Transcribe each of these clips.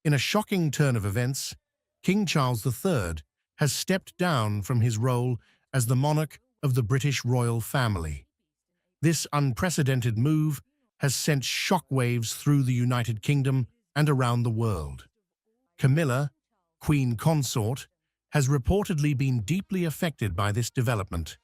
In a shocking turn of events, King Charles III has stepped down from his role as the monarch of the British royal family. This unprecedented move has sent shockwaves through the United Kingdom and around the world. Camilla, Queen Consort, has reportedly been deeply affected by this development,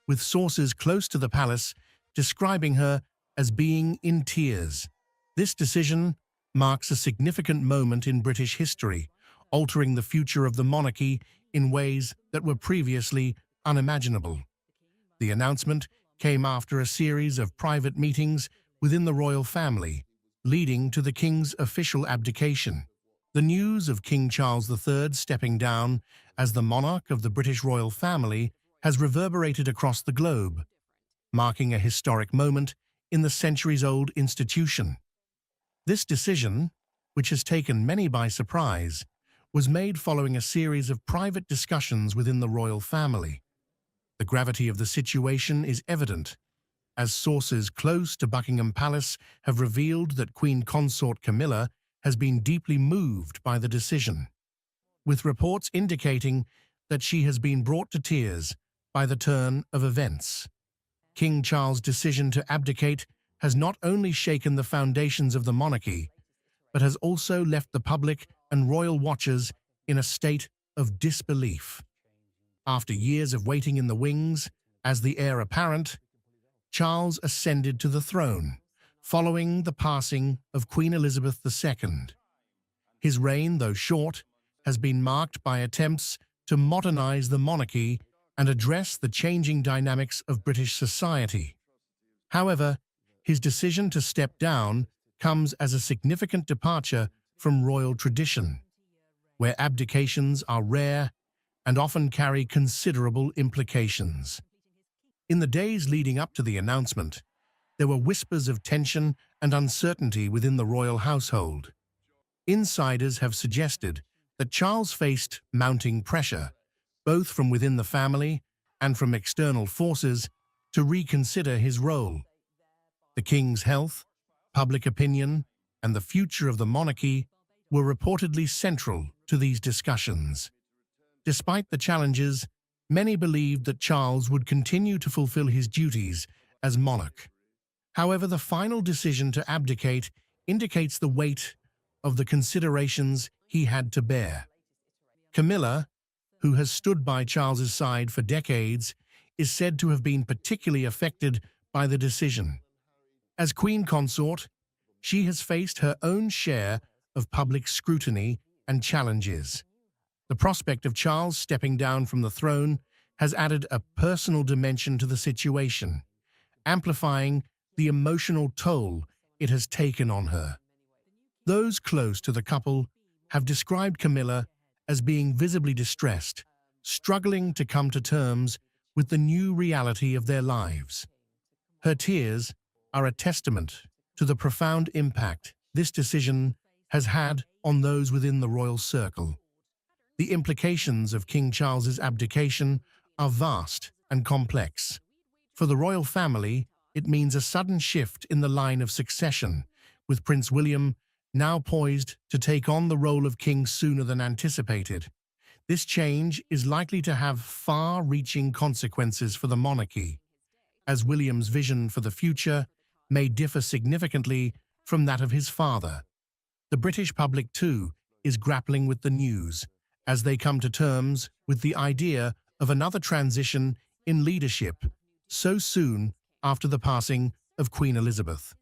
with sources close to the palace describing her as being in tears. This decision marks a significant moment in British history, altering the future of the monarchy in ways that were previously unimaginable. The announcement came after a series of private meetings within the royal family, leading to the king's official abdication. The news of King Charles III stepping down as the monarch of the British royal family has reverberated across the globe, marking a historic moment in the centuries-old institution. This decision, which has taken many by surprise, was made following a series of private discussions within the royal family. The gravity of the situation is evident, as sources close to Buckingham Palace have revealed that Queen Consort Camilla has been deeply moved by the decision, with reports indicating that she has been brought to tears by the turn of events. King Charles' decision to abdicate has not only shaken the foundations of the monarchy, but has also left the public and royal watchers in a state of disbelief. After years of waiting in the wings as the heir apparent, Charles ascended to the throne, following the passing of Queen Elizabeth II. His reign, though short, has been marked by attempts to modernize the monarchy and address the changing dynamics of British society. However, his decision to step down comes as a significant departure from royal tradition, where abdications are rare and often carry considerable implications. In the days leading up to the announcement, there were whispers of tension and uncertainty within the royal household. Insiders have suggested that Charles faced mounting pressure, both from within the family and from external forces, to reconsider his role. The king's health, public opinion, and the future of the monarchy were reportedly central to these discussions. Despite the challenges, many believed that Charles would continue to fulfill his duties as monarch. However, the final decision to abdicate indicates the weight of the considerations he had to bear. Camilla, who has stood by Charles's side for decades, is said to have been particularly affected by the decision. As Queen Consort, she has faced her own share of public scrutiny and challenges. The prospect of Charles stepping down from the throne has added a personal dimension to the situation, amplifying the emotional toll it has taken on her. Those close to the couple have described Camilla as being visibly distressed, struggling to come to terms with the new reality of their lives. Her tears are a testament to the profound impact this decision has had on those within the royal circle. The implications of King Charles's abdication are vast and complex. For the royal family, it means a sudden shift in the line of succession, with Prince William now poised to take on the role of king sooner than anticipated. This change is likely to have far-reaching consequences for the monarchy, as William's vision for the future may differ significantly from that of his father. The British public, too, is grappling with the news, as they come to terms with the idea of another transition in leadership so soon after the passing of Queen Elizabeth.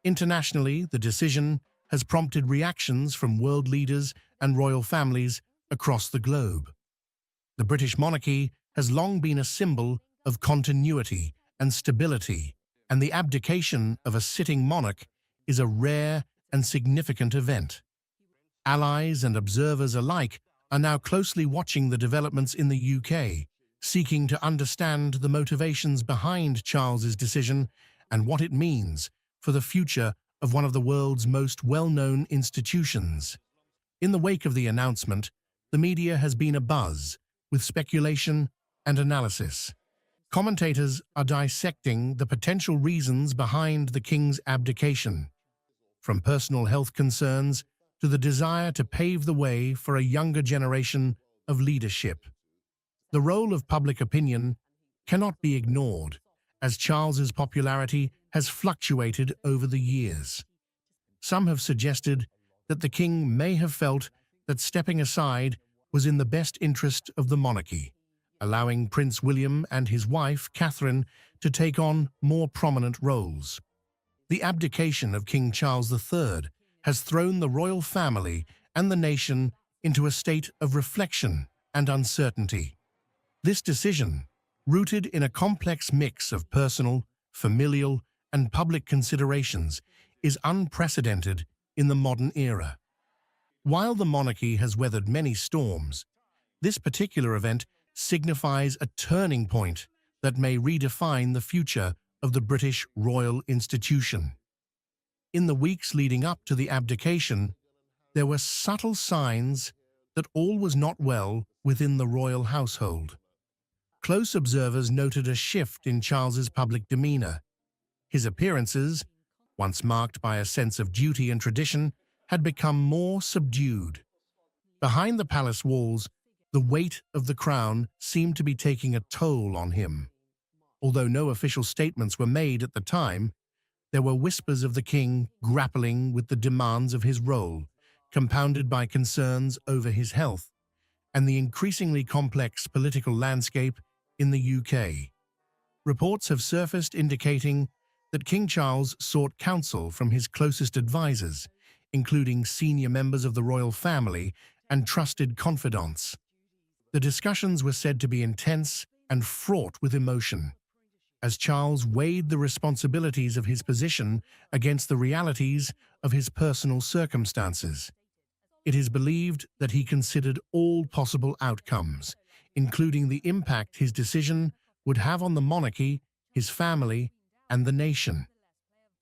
Internationally, the decision has prompted reactions from world leaders and royal families across the globe. The British monarchy has long been a symbol of continuity and stability, and the abdication of a sitting monarch is a rare and significant event. Allies and observers alike are now closely watching the developments in the UK, seeking to understand the motivations behind Charles's decision and what it means for the future of one of the world's most well-known institutions. In the wake of the announcement, the media has been abuzz with speculation and analysis. Commentators are dissecting the potential reasons behind the king's abdication, from personal health concerns to the desire to pave the way for a younger generation of leadership. The role of public opinion cannot be ignored, as Charles's popularity has fluctuated over the years. Some have suggested that the king may have felt that stepping aside was in the best interest of the monarchy, allowing Prince William and his wife, Catherine, to take on more prominent roles. The abdication of King Charles III has thrown the royal family and the nation into a state of reflection and uncertainty. This decision, rooted in a complex mix of personal, familial, and public considerations, is unprecedented in the modern era. While the monarchy has weathered many storms, this particular event signifies a turning point that may redefine the future of the British royal institution. In the weeks leading up to the abdication, there were subtle signs that all was not well within the royal household. Close observers noted a shift in Charles's public demeanor. His appearances, once marked by a sense of duty and tradition, had become more subdued. Behind the palace walls, the weight of the crown seemed to be taking a toll on him. Although no official statements were made at the time, there were whispers of the king grappling with the demands of his role, compounded by concerns over his health and the increasingly complex political landscape in the UK. Reports have surfaced indicating that King Charles sought counsel from his closest advisors, including senior members of the royal family and trusted confidants. The discussions were said to be intense and fraught with emotion, as Charles weighed the responsibilities of his position against the realities of his personal circumstances. It is believed that he considered all possible outcomes, including the impact his decision would have on the monarchy, his family, and the nation.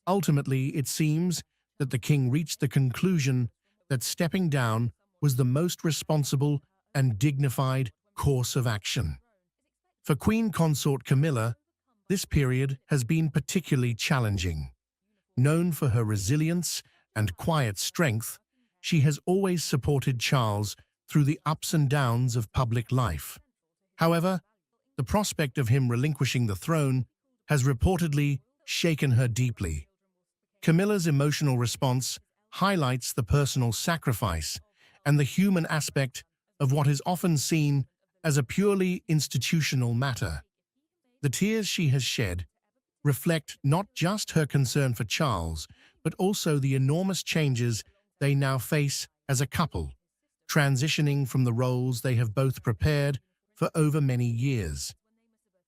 Ultimately, it seems that the king reached the conclusion that stepping down was the most responsible and dignified course of action. For Queen Consort Camilla, this period has been particularly challenging. Known for her resilience and quiet strength, she has always supported Charles through the ups and downs of public life. However, the prospect of him relinquishing the throne has reportedly shaken her deeply. Camilla's emotional response highlights the personal sacrifice and the human aspect of what is often seen as a purely institutional matter. The tears she has shed reflect not just her concern for Charles, but also the enormous changes they now face as a couple, transitioning from the roles they have both prepared for over many years.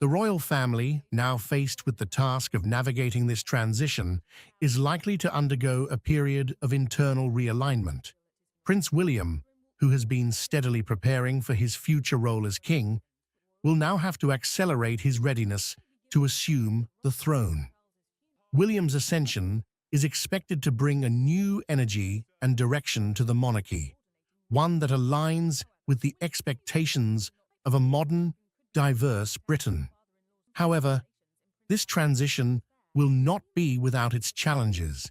The royal family, now faced with the task of navigating this transition, is likely to undergo a period of internal realignment. Prince William, who has been steadily preparing for his future role as king, will now have to accelerate his readiness to assume the throne. William's ascension is expected to bring a new energy and direction to the monarchy, one that aligns with the expectations of a modern, diverse Britain. However, this transition will not be without its challenges.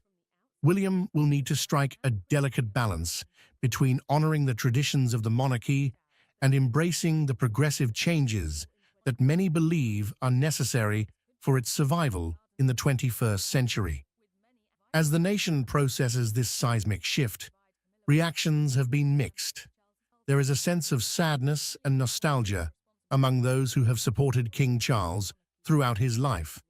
William will need to strike a delicate balance between honoring the traditions of the monarchy and embracing the progressive changes that many believe are necessary for its survival in the 21st century. As the nation processes this seismic shift, reactions have been mixed. There is a sense of sadness and nostalgia among those who have supported King Charles throughout his life,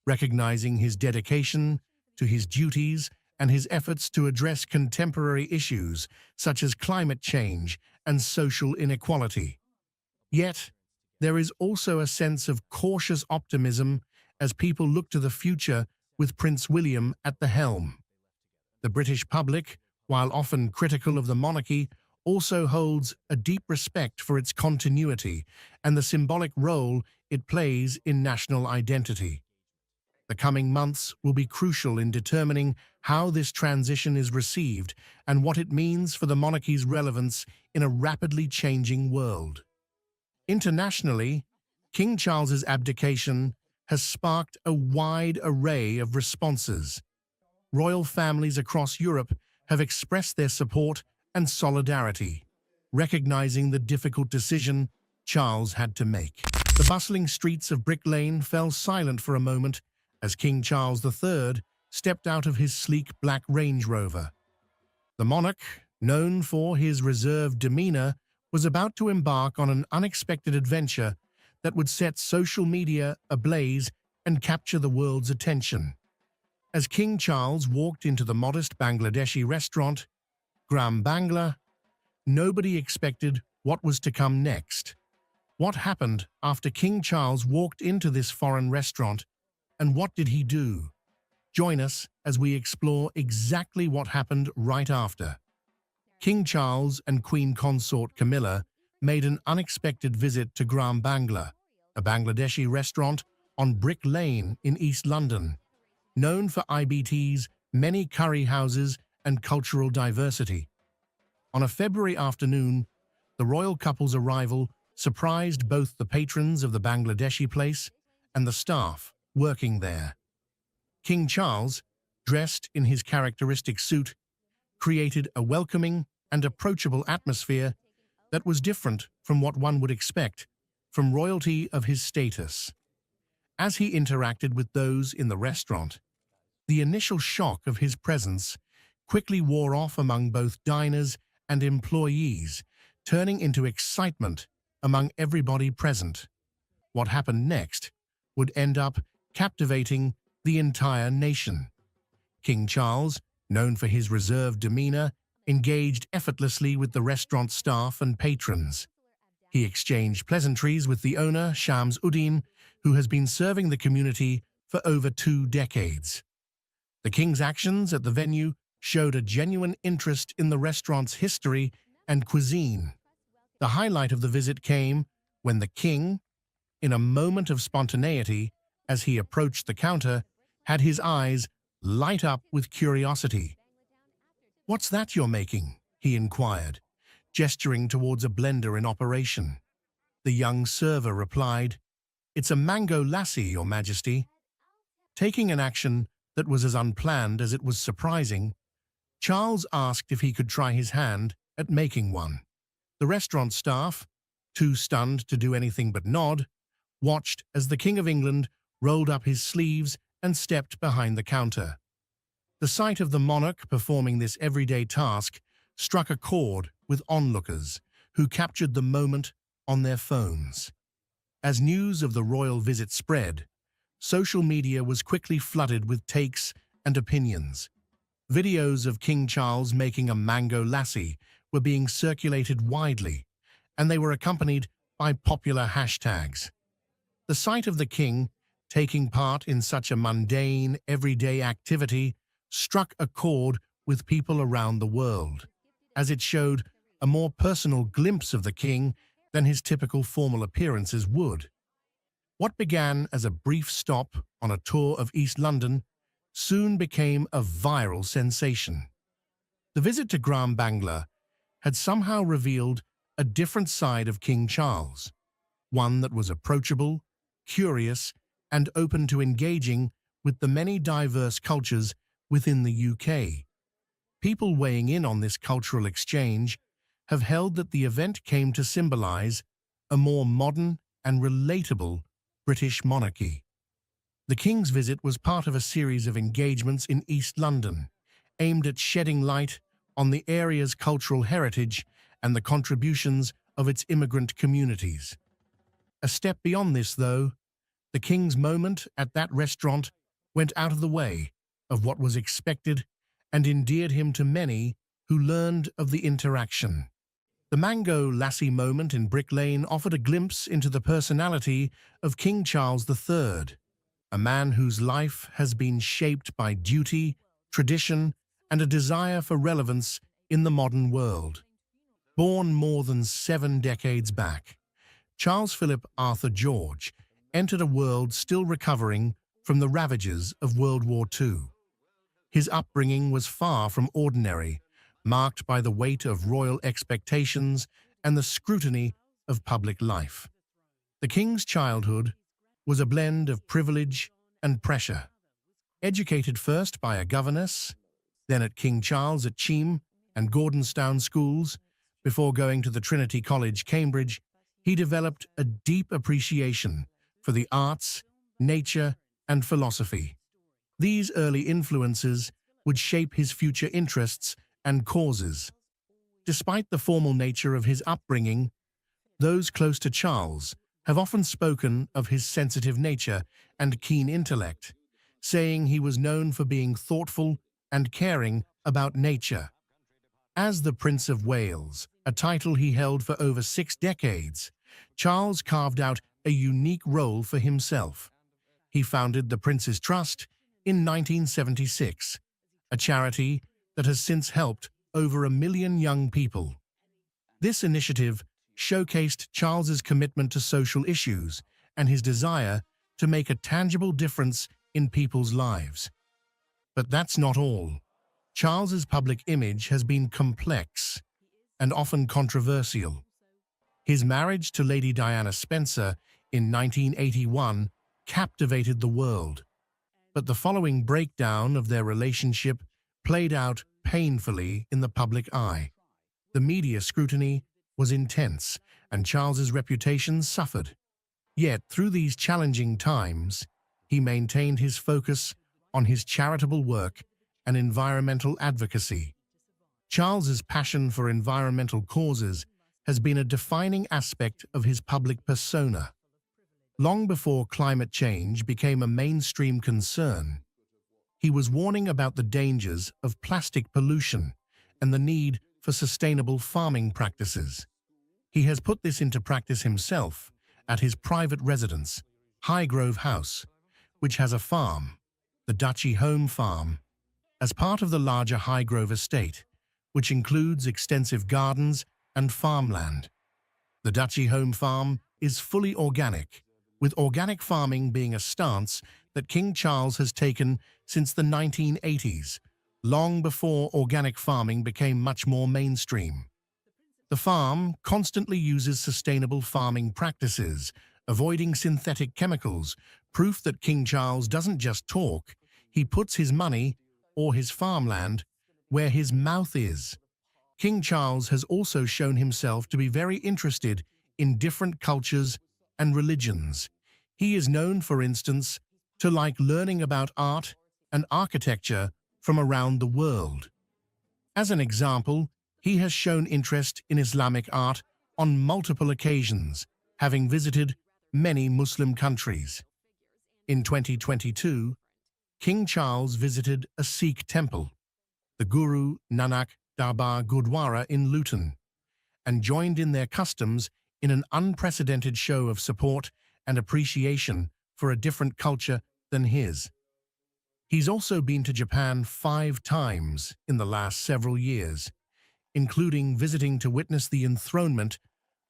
recognizing his dedication to his duties and his efforts to address contemporary issues such as climate change and social inequality. Yet, there is also a sense of cautious optimism as people look to the future with Prince William at the helm. The British public, while often critical of the monarchy, also holds a deep respect for its continuity and the symbolic role it plays in national identity. The coming months will be crucial in determining how this transition is received and what it means for the monarchy's relevance in a rapidly changing world. Internationally, King Charles's abdication has sparked a wide array of responses. Royal families across Europe have expressed their support and solidarity, recognizing the difficult decision Charles had to make. The bustling streets of Brick Lane fell silent for a moment as King Charles III stepped out of his sleek black Range Rover. The monarch, known for his reserved demeanor, was about to embark on an unexpected adventure that would set social media ablaze and capture the world's attention. As King Charles walked into the modest Bangladeshi restaurant, Gram Bangla, nobody expected what was to come next. What happened after King Charles walked into this foreign restaurant, and what did he do? Join us as we explore exactly what happened right after. King Charles and Queen Consort Camilla made an unexpected visit to Gram Bangla, a Bangladeshi restaurant on Brick Lane in East London, known for IBT's many curry houses and cultural diversity. On a February afternoon, the royal couple's arrival surprised both the patrons of the Bangladeshi place and the staff working there. King Charles, dressed in his characteristic suit, created a welcoming and approachable atmosphere that was different from what one would expect from royalty of his status. As he interacted with those in the restaurant, the initial shock of his presence quickly wore off among both diners and employees, turning into excitement among everybody present. What happened next would end up captivating the entire nation. King Charles, known for his reserved demeanor, engaged effortlessly with the restaurant staff and patrons. He exchanged pleasantries with the owner, Shams Uddin, who has been serving the community for over 2 decades. The king's actions at the venue showed a genuine interest in the restaurant's history and cuisine. The highlight of the visit came when the king, in a moment of spontaneity, as he approached the counter, had his eyes light up with curiosity. "What's that you're making?" he inquired, gesturing towards a blender in operation. The young server replied, "It's a mango lassi, Your Majesty." Taking an action that was as unplanned as it was surprising, Charles asked if he could try his hand at making one. The restaurant staff, too stunned to do anything but nod, watched as the King of England rolled up his sleeves and stepped behind the counter. The sight of the monarch performing this everyday task struck a chord with onlookers, who captured the moment on their phones. As news of the royal visit spread, social media was quickly flooded with takes and opinions. Videos of King Charles making a mango lassi were being circulated widely, and they were accompanied by popular hashtags. The sight of the king taking part in such a mundane, everyday activity struck a chord with people around the world, as it showed a more personal glimpse of the king than his typical formal appearances would. What began as a brief stop on a tour of East London soon became a viral sensation. The visit to Gram Bangla had somehow revealed a different side of King Charles, one that was approachable, curious, and open to engaging with the many diverse cultures within the UK. People weighing in on this cultural exchange have held that the event came to symbolize a more modern and relatable British monarchy. The King's visit was part of a series of engagements in East London, aimed at shedding light on the area's cultural heritage and the contributions of its immigrant communities. A step beyond this, though, the King's moment at that restaurant went out of the way of what was expected and endeared him to many who learned of the interaction. The Mango Lassie moment in Brick Lane offered a glimpse into the personality of King Charles III, a man whose life has been shaped by duty, tradition, and a desire for relevance in the modern world. Born more than 7 decades back, Charles Philip Arthur George entered a world still recovering from the ravages of World War II. His upbringing was far from ordinary, marked by the weight of royal expectations and the scrutiny of public life. The King's childhood was a blend of privilege and pressure. Educated first by a governess, then at King Charles at Cheam and Gordonstown schools. Before going to the Trinity College, Cambridge, he developed a deep appreciation for the arts, nature, and philosophy. These early influences would shape his future interests and causes. Despite the formal nature of his upbringing, those close to Charles have often spoken of his sensitive nature and keen intellect, saying he was known for being thoughtful and caring about nature. As the Prince of Wales, a title he held for over 6 decades, Charles carved out a unique role for himself. He founded the Prince's Trust in 1976, a charity that has since helped over 1 million young people. This initiative showcased Charles's commitment to social issues and his desire to make a tangible difference in people's lives. But that's not all. Charles's public image has been complex and often controversial. His marriage to Lady Diana Spencer in 1981 captivated the world, but the following breakdown of their relationship played out painfully in the public eye. The media scrutiny was intense, and Charles's reputation suffered. Yet, through these challenging times, he maintained his focus on his charitable work and environmental advocacy. Charles's passion for environmental causes has been a defining aspect of his public persona. Long before climate change became a mainstream concern, he was warning about the dangers of plastic pollution and the need for sustainable farming practices. He has put this into practice himself at his private residence, Highgrove House, which has a farm, the Duchy Home Farm, as part of the larger Highgrove estate, which includes extensive gardens and farmland. The Duchy Home Farm is fully organic, with organic farming being a stance that King Charles has taken since the 1980s, long before organic farming became much more mainstream. The farm constantly uses sustainable farming practices, avoiding synthetic chemicals, proof that King Charles doesn't just talk, he puts his money, or his farmland, where his mouth is. King Charles has also shown himself to be very interested in different cultures and religions. He is known, for instance, to like learning about art and architecture from around the world. As an example, he has shown interest in Islamic art on multiple occasions, having visited many Muslim countries. In 2022, King Charles visited a Sikh temple, the Guru Nanak Darbar Gurdwara in Luton, and joined in their customs in an unprecedented show of support and appreciation for a different culture than his. He's also been to Japan 5 times in the last several years, including visiting to witness the enthronement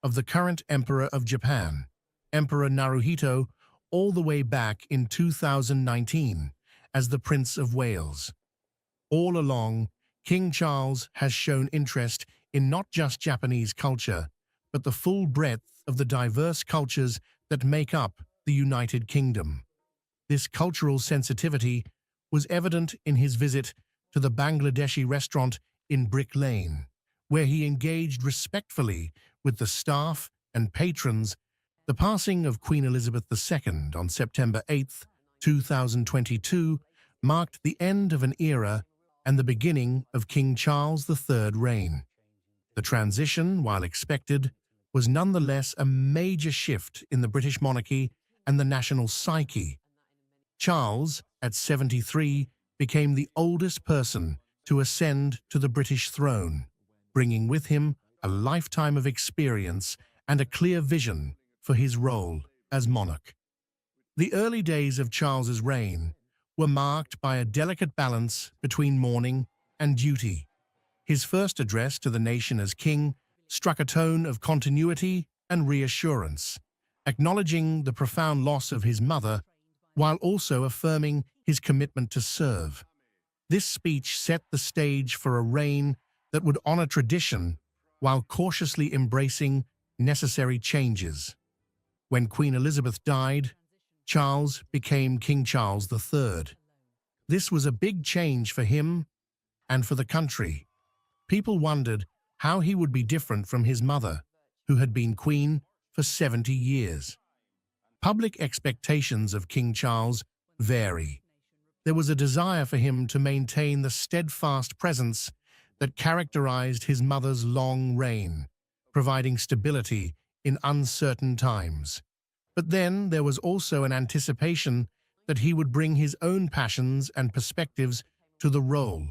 of the current Emperor of Japan, Emperor Naruhito, all the way back in 2019 as the Prince of Wales. All along, King Charles has shown interest in not just Japanese culture, but the full breadth of the diverse cultures that make up the United Kingdom. This cultural sensitivity was evident in his visit to the Bangladeshi restaurant in Brick Lane, where he engaged respectfully with the staff and patrons. The passing of Queen Elizabeth II on September 8, 2022, marked the end of an era and the beginning of King Charles III's reign. The transition, while expected, was nonetheless a major shift in the British monarchy and the national psyche. Charles, at 73, became the oldest person to ascend to the British throne, bringing with him a lifetime of experience and a clear vision for his role as monarch. The early days of Charles's reign were marked by a delicate balance between mourning and duty. His first address to the nation as king struck a tone of continuity and reassurance, acknowledging the profound loss of his mother while also affirming his commitment to serve. This speech set the stage for a reign that would honor tradition while cautiously embracing necessary changes. When Queen Elizabeth died, Charles became King Charles III. This was a big change for him and for the country. People wondered how he would be different from his mother, who had been queen for 70 years. Public expectations of King Charles vary. There was a desire for him to maintain the steadfast presence that characterized his mother's long reign, providing stability in uncertain times. But then there was also an anticipation that he would bring his own passions and perspectives to the role,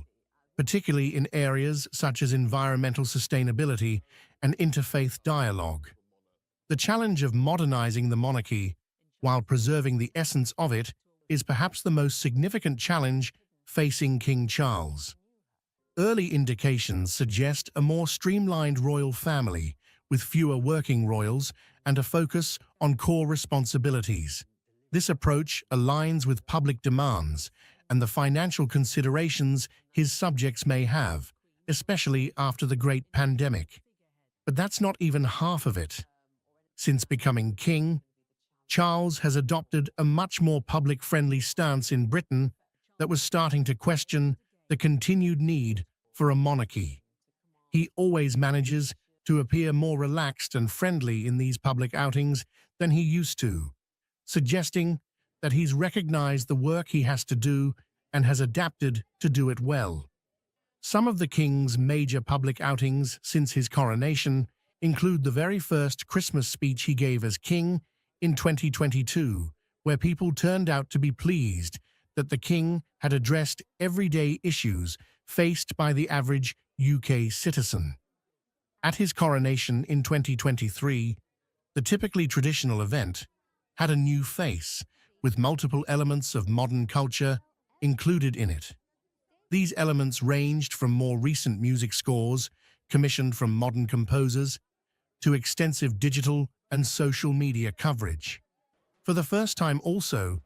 particularly in areas such as environmental sustainability and interfaith dialogue. The challenge of modernizing the monarchy while preserving the essence of it is perhaps the most significant challenge facing King Charles. Early indications suggest a more streamlined royal family with fewer working royals and a focus on core responsibilities. This approach aligns with public demands and the financial considerations his subjects may have, especially after the Great Pandemic. But that's not even half of it. Since becoming king, Charles has adopted a much more public-friendly stance in Britain that was starting to question the continued need for a monarchy. He always manages to appear more relaxed and friendly in these public outings than he used to, suggesting that he's recognized the work he has to do and has adapted to do it well. Some of the king's major public outings since his coronation include the very first Christmas speech he gave as king in 2022, where people turned out to be pleased that the king had addressed everyday issues faced by the average UK citizen. At his coronation in 2023, the typically traditional event had a new face, with multiple elements of modern culture included in it. These elements ranged from more recent music scores, commissioned from modern composers, to extensive digital and social media coverage. For the first time also,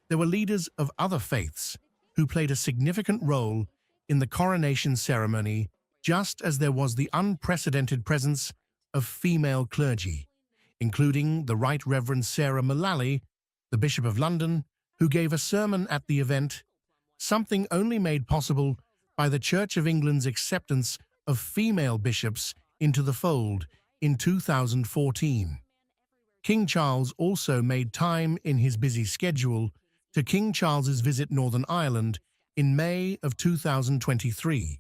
there were leaders of other faiths who played a significant role in the coronation ceremony, just as there was the unprecedented presence of female clergy, including the Right Reverend Sarah Mullally, the Bishop of London, who gave a sermon at the event, something only made possible by the Church of England's acceptance of female bishops into the fold in 2014. King Charles also made time in his busy schedule to King Charles's visit Northern Ireland in May of 2023,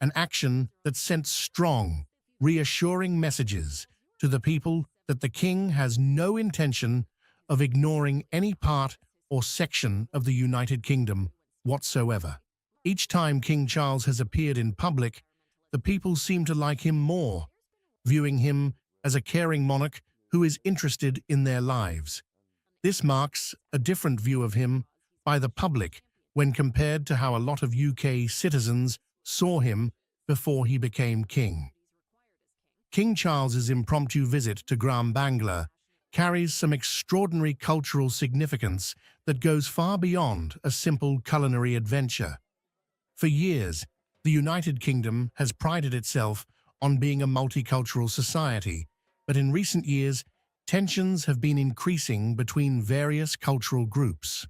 an action that sent strong, reassuring messages to the people that the king has no intention of ignoring any part or section of the United Kingdom whatsoever. Each time King Charles has appeared in public, the people seem to like him more, viewing him as a caring monarch who is interested in their lives. This marks a different view of him by the public when compared to how a lot of UK citizens saw him before he became king. King Charles's impromptu visit to Gram Bangla carries some extraordinary cultural significance that goes far beyond a simple culinary adventure. For years, the United Kingdom has prided itself on being a multicultural society, but in recent years, tensions have been increasing between various cultural groups.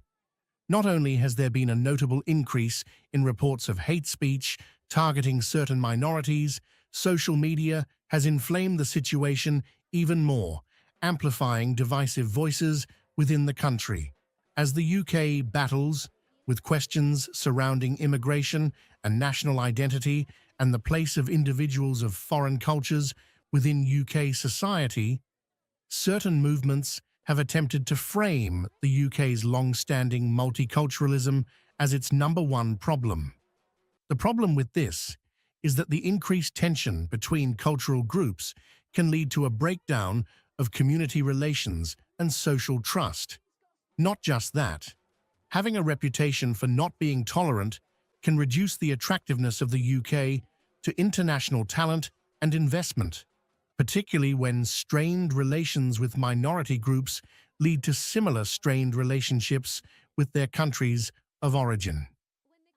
Not only has there been a notable increase in reports of hate speech targeting certain minorities, social media has inflamed the situation even more, amplifying divisive voices within the country. As the UK battles with questions surrounding immigration and national identity and the place of individuals of foreign cultures within UK society, certain movements have attempted to frame the UK's long-standing multiculturalism as its #1 problem. The problem with this is that the increased tension between cultural groups can lead to a breakdown of community relations and social trust. Not just that, having a reputation for not being tolerant can reduce the attractiveness of the UK to international talent and investment, particularly when strained relations with minority groups lead to similar strained relationships with their countries of origin.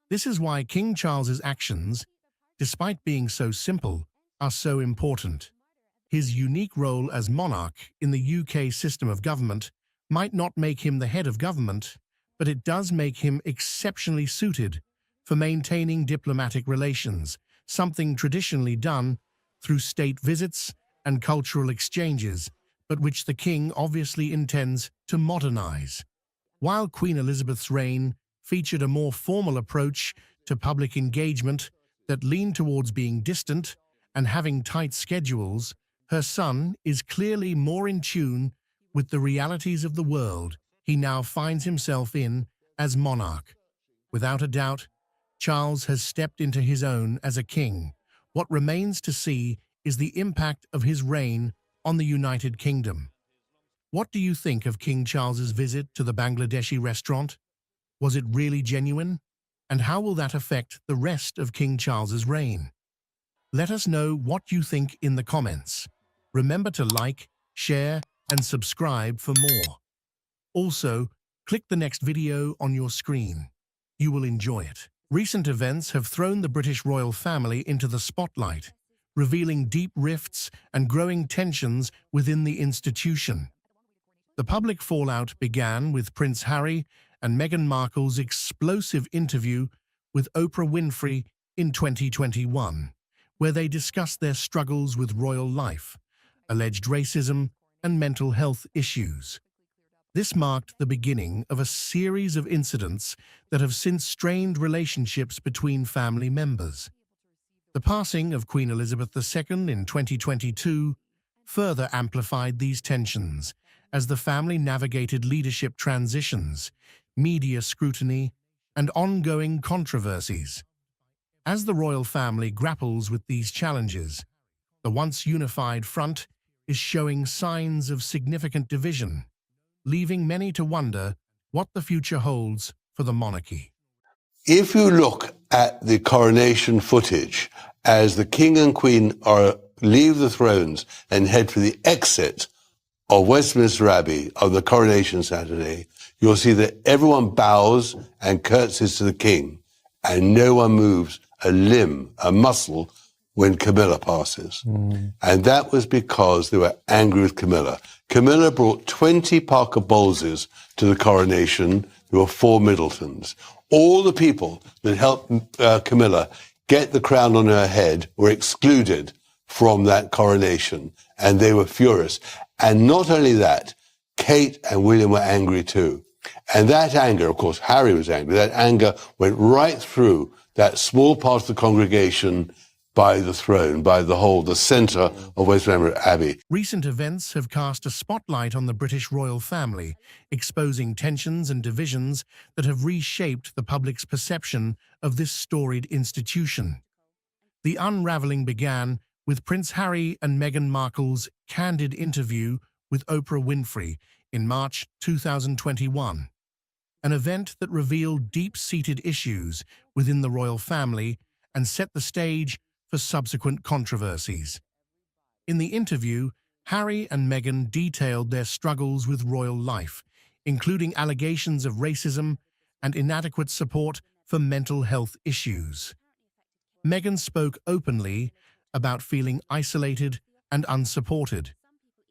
This is why King Charles's actions, despite being so simple, are so important. His unique role as monarch in the UK system of government might not make him the head of government, but it does make him exceptionally suited for maintaining diplomatic relations, something traditionally done through state visits and cultural exchanges, but which the king obviously intends to modernize. While Queen Elizabeth's reign featured a more formal approach to public engagement that leaned towards being distant and having tight schedules, her son is clearly more in tune with the realities of the world he now finds himself in as monarch. Without a doubt, Charles has stepped into his own as a king. What remains to see is the impact of his reign on the United Kingdom. What do you think of King Charles's visit to the Bangladeshi restaurant? Was it really genuine? And how will that affect the rest of King Charles's reign? Let us know what you think in the comments. Remember to like, share, and subscribe for more. Also, click the next video on your screen. You will enjoy it. Recent events have thrown the British royal family into the spotlight, revealing deep rifts and growing tensions within the institution. The public fallout began with Prince Harry and Meghan Markle's explosive interview with Oprah Winfrey in 2021, where they discussed their struggles with royal life, alleged racism, and mental health issues. This marked the beginning of a series of incidents that have since strained relationships between family members. The passing of Queen Elizabeth II in 2022 further amplified these tensions as the family navigated leadership transitions, media scrutiny, and ongoing controversies. As the royal family grapples with these challenges, the once unified front is showing signs of significant division, leaving many to wonder what the future holds for the monarchy. If you look at the coronation footage as the king and queen leave the thrones and head for the exit of Westminster Abbey on the coronation Saturday, you'll see that everyone bows and curtsies to the king, and no one moves a limb, a muscle, when Camilla passes. And that was because they were angry with Camilla. Camilla brought 20 Parker Bowleses to the coronation. There were 4 Middletons. All the people that helped Camilla get the crown on her head were excluded from that coronation, and they were furious. And not only that, Kate and William were angry too. And that anger, of course, Harry was angry, that anger went right through that small part of the congregation by the throne, by the centre of Westminster Abbey. Recent events have cast a spotlight on the British royal family, exposing tensions and divisions that have reshaped the public's perception of this storied institution. The unravelling began with Prince Harry and Meghan Markle's candid interview with Oprah Winfrey in March 2021, an event that revealed deep-seated issues within the royal family and set the stage for subsequent controversies. In the interview, Harry and Meghan detailed their struggles with royal life, including allegations of racism and inadequate support for mental health issues. Meghan spoke openly about feeling isolated and unsupported,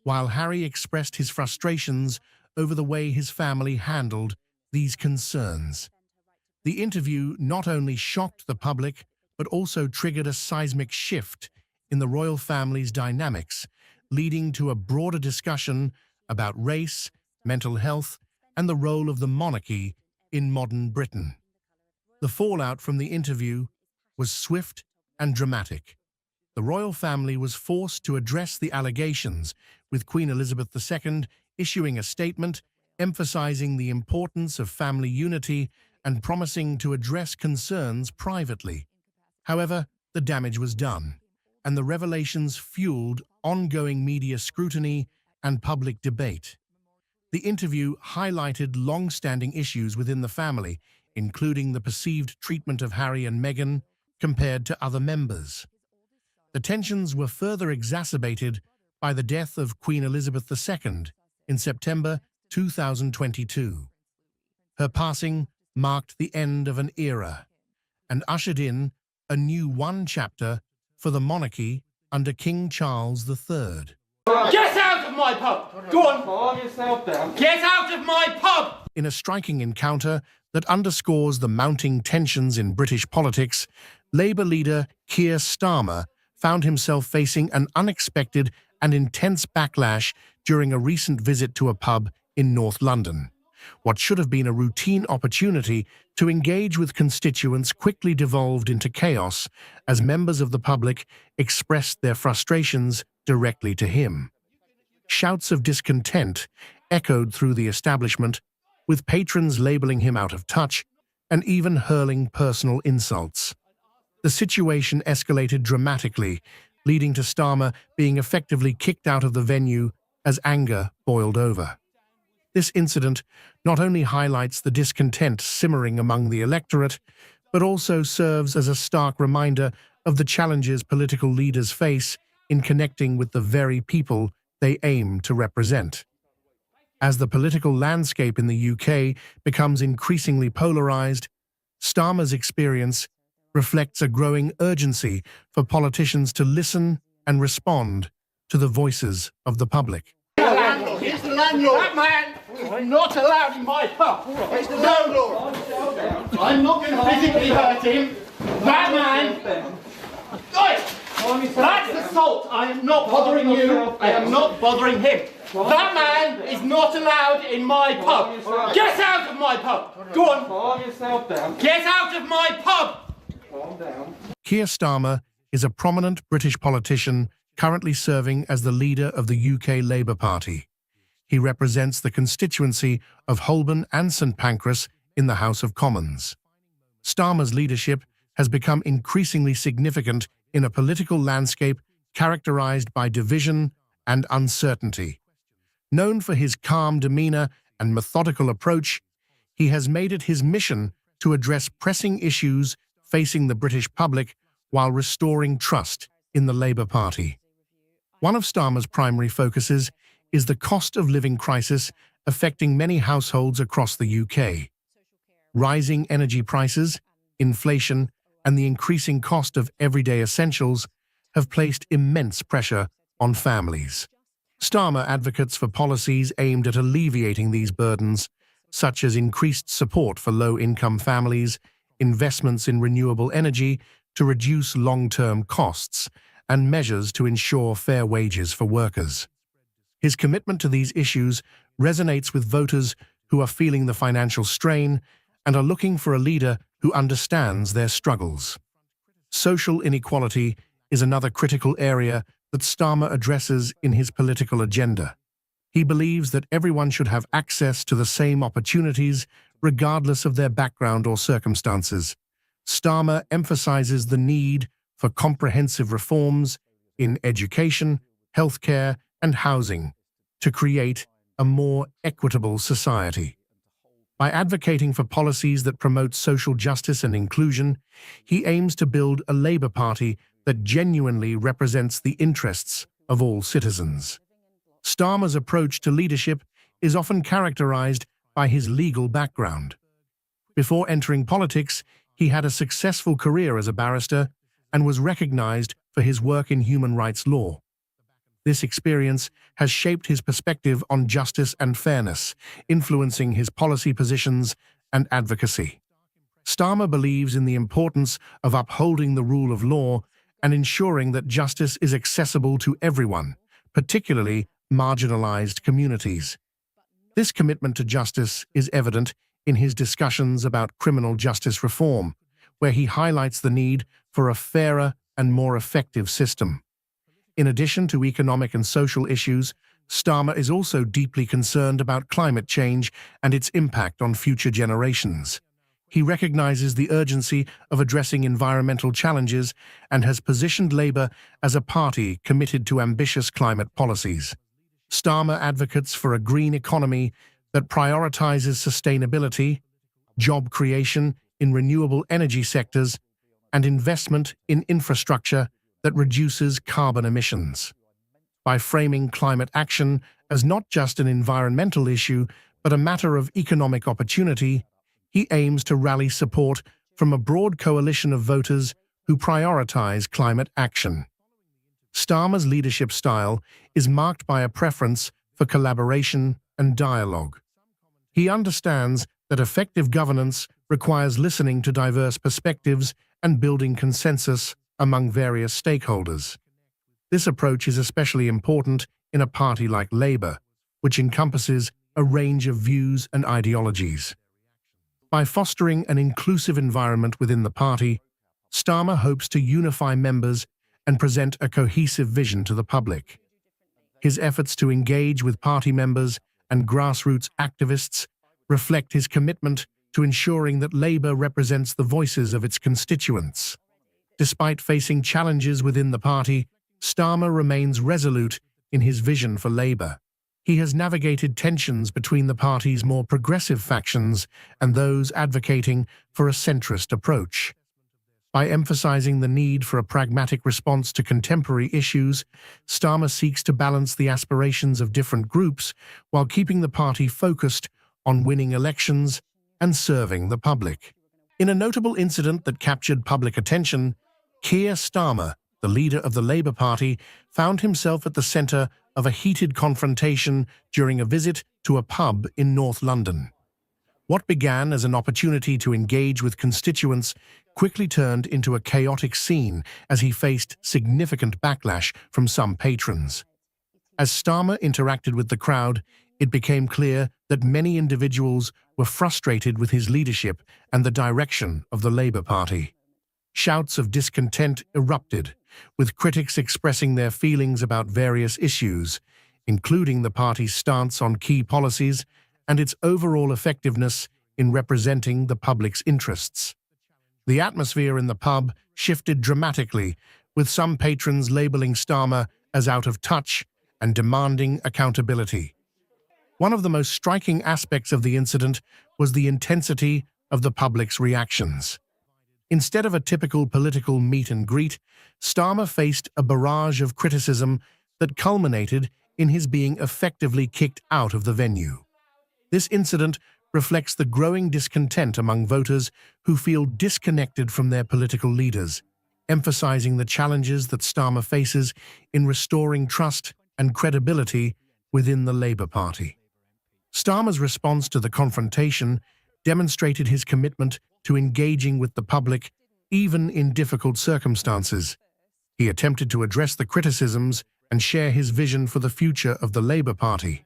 while Harry expressed his frustrations over the way his family handled these concerns. The interview not only shocked the public, but also triggered a seismic shift in the royal family's dynamics, leading to a broader discussion about race, mental health, and the role of the monarchy in modern Britain. The fallout from the interview was swift and dramatic. The royal family was forced to address the allegations, with Queen Elizabeth II issuing a statement emphasizing the importance of family unity and promising to address concerns privately. However, the damage was done, and the revelations fueled ongoing media scrutiny and public debate. The interview highlighted long-standing issues within the family, including the perceived treatment of Harry and Meghan compared to other members. The tensions were further exacerbated by the death of Queen Elizabeth II in September 2022. Her passing marked the end of an era and ushered in a new chapter for the monarchy under King Charles III. Get out of my pub! Go on! Calm yourself down. Get out of my pub! In a striking encounter that underscores the mounting tensions in British politics, Labour leader Keir Starmer found himself facing an unexpected and intense backlash during a recent visit to a pub in North London. What should have been a routine opportunity to engage with constituents quickly devolved into chaos as members of the public expressed their frustrations directly to him. Shouts of discontent echoed through the establishment, with patrons labeling him out of touch and even hurling personal insults. The situation escalated dramatically, leading to Starmer being effectively kicked out of the venue as anger boiled over. This incident not only highlights the discontent simmering among the electorate, but also serves as a stark reminder of the challenges political leaders face in connecting with the very people they aim to represent. As the political landscape in the UK becomes increasingly polarized, Starmer's experience reflects a growing urgency for politicians to listen and respond to the voices of the public. He's the landlord. That man is not allowed in my pub. He's the landlord. I'm not going to physically hurt him. That man... That's assault. I am not bothering you. I am not bothering him. That man is not allowed in my pub. Get out of my pub. Go on. Calm yourself down. Get out of my pub. Calm down. Keir Starmer is a prominent British politician currently serving as the leader of the UK Labour Party. He represents the constituency of Holborn and St Pancras in the House of Commons. Starmer's leadership has become increasingly significant in a political landscape characterised by division and uncertainty. Known for his calm demeanour and methodical approach, he has made it his mission to address pressing issues facing the British public while restoring trust in the Labour Party. One of Starmer's primary focuses is the cost of living crisis affecting many households across the UK. Rising energy prices, inflation, and the increasing cost of everyday essentials have placed immense pressure on families. Starmer advocates for policies aimed at alleviating these burdens, such as increased support for low-income families, investments in renewable energy to reduce long-term costs, and measures to ensure fair wages for workers. His commitment to these issues resonates with voters who are feeling the financial strain and are looking for a leader who understands their struggles. Social inequality is another critical area that Starmer addresses in his political agenda. He believes that everyone should have access to the same opportunities, regardless of their background or circumstances. Starmer emphasizes the need for comprehensive reforms in education, healthcare, and housing to create a more equitable society. By advocating for policies that promote social justice and inclusion, he aims to build a Labour Party that genuinely represents the interests of all citizens. Starmer's approach to leadership is often characterized by his legal background. Before entering politics, he had a successful career as a barrister and was recognized for his work in human rights law. This experience has shaped his perspective on justice and fairness, influencing his policy positions and advocacy. Starmer believes in the importance of upholding the rule of law and ensuring that justice is accessible to everyone, particularly marginalized communities. This commitment to justice is evident in his discussions about criminal justice reform, where he highlights the need for a fairer and more effective system. In addition to economic and social issues, Starmer is also deeply concerned about climate change and its impact on future generations. He recognizes the urgency of addressing environmental challenges and has positioned Labour as a party committed to ambitious climate policies. Starmer advocates for a green economy that prioritizes sustainability, job creation in renewable energy sectors, and investment in infrastructure that reduces carbon emissions. By framing climate action as not just an environmental issue, but a matter of economic opportunity, he aims to rally support from a broad coalition of voters who prioritize climate action. Starmer's leadership style is marked by a preference for collaboration and dialogue. He understands that effective governance requires listening to diverse perspectives and building consensus among various stakeholders. This approach is especially important in a party like Labour, which encompasses a range of views and ideologies. By fostering an inclusive environment within the party, Starmer hopes to unify members and present a cohesive vision to the public. His efforts to engage with party members and grassroots activists reflect his commitment to ensuring that Labour represents the voices of its constituents. Despite facing challenges within the party, Starmer remains resolute in his vision for Labour. He has navigated tensions between the party's more progressive factions and those advocating for a centrist approach. By emphasizing the need for a pragmatic response to contemporary issues, Starmer seeks to balance the aspirations of different groups while keeping the party focused on winning elections and serving the public. In a notable incident that captured public attention, Keir Starmer, the leader of the Labour Party, found himself at the centre of a heated confrontation during a visit to a pub in North London. What began as an opportunity to engage with constituents quickly turned into a chaotic scene as he faced significant backlash from some patrons. As Starmer interacted with the crowd, it became clear that many individuals were frustrated with his leadership and the direction of the Labour Party. Shouts of discontent erupted, with critics expressing their feelings about various issues, including the party's stance on key policies and its overall effectiveness in representing the public's interests. The atmosphere in the pub shifted dramatically, with some patrons labeling Starmer as out of touch and demanding accountability. One of the most striking aspects of the incident was the intensity of the public's reactions. Instead of a typical political meet and greet, Starmer faced a barrage of criticism that culminated in his being effectively kicked out of the venue. This incident reflects the growing discontent among voters who feel disconnected from their political leaders, emphasizing the challenges that Starmer faces in restoring trust and credibility within the Labour Party. Starmer's response to the confrontation demonstrated his commitment to engaging with the public, even in difficult circumstances. He attempted to address the criticisms and share his vision for the future of the Labour Party.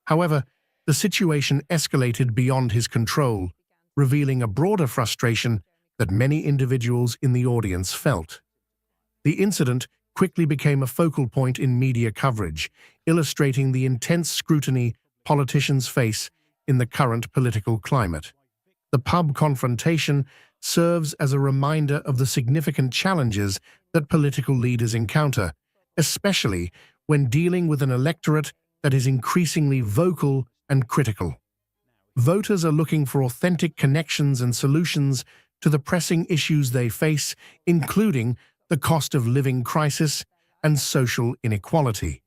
However, the situation escalated beyond his control, revealing a broader frustration that many individuals in the audience felt. The incident quickly became a focal point in media coverage, illustrating the intense scrutiny politicians face in the current political climate. The pub confrontation serves as a reminder of the significant challenges that political leaders encounter, especially when dealing with an electorate that is increasingly vocal and critical. Voters are looking for authentic connections and solutions to the pressing issues they face, including the cost of living crisis and social inequality.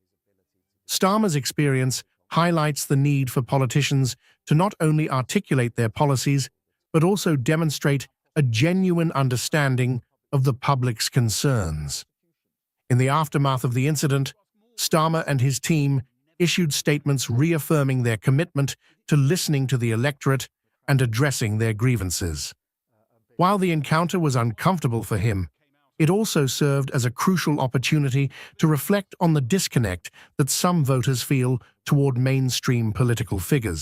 Starmer's experience highlights the need for politicians to not only articulate their policies, but also demonstrate a genuine understanding of the public's concerns. In the aftermath of the incident, Starmer and his team issued statements reaffirming their commitment to listening to the electorate and addressing their grievances. While the encounter was uncomfortable for him, it also served as a crucial opportunity to reflect on the disconnect that some voters feel toward mainstream political figures.